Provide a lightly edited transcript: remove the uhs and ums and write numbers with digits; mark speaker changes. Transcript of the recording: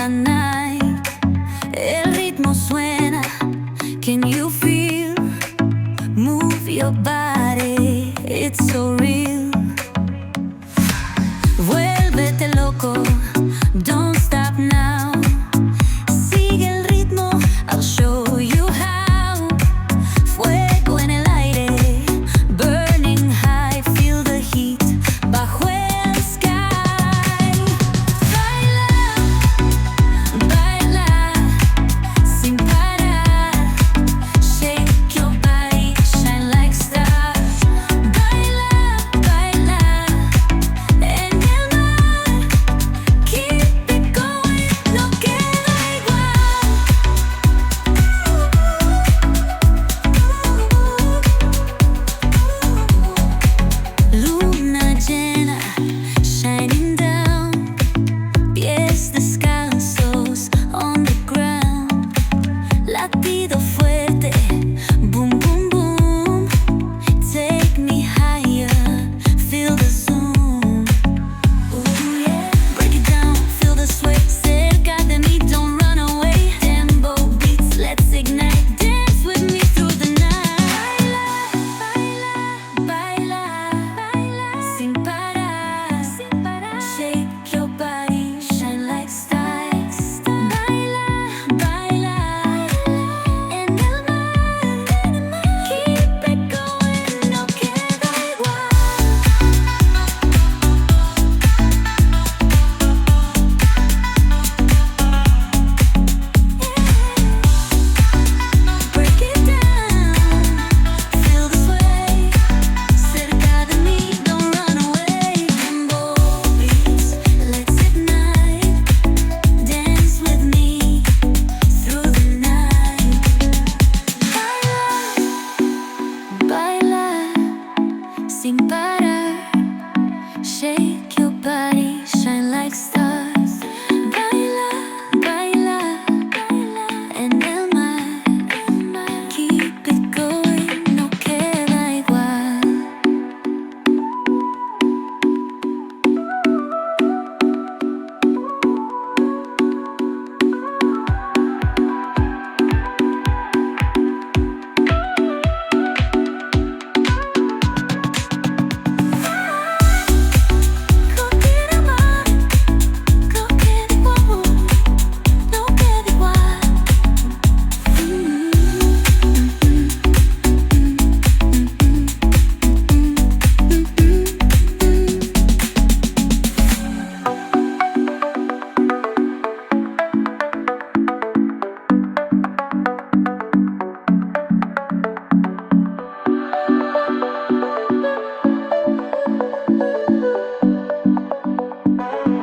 Speaker 1: night. El ritmo suena. Can you feel? Move your body, it's so real. Vuélvete loco, don't stop now. Sigue el ritmo, I'll show you how. Fuego en el aire, burning high, feel the heat bajo el sky. Baila, baila, sin parar. Shake your body, shine like stars. Baila, baila, en el mar. Keep it going, no queda igual. Luna llena, shining down. Pies de sky.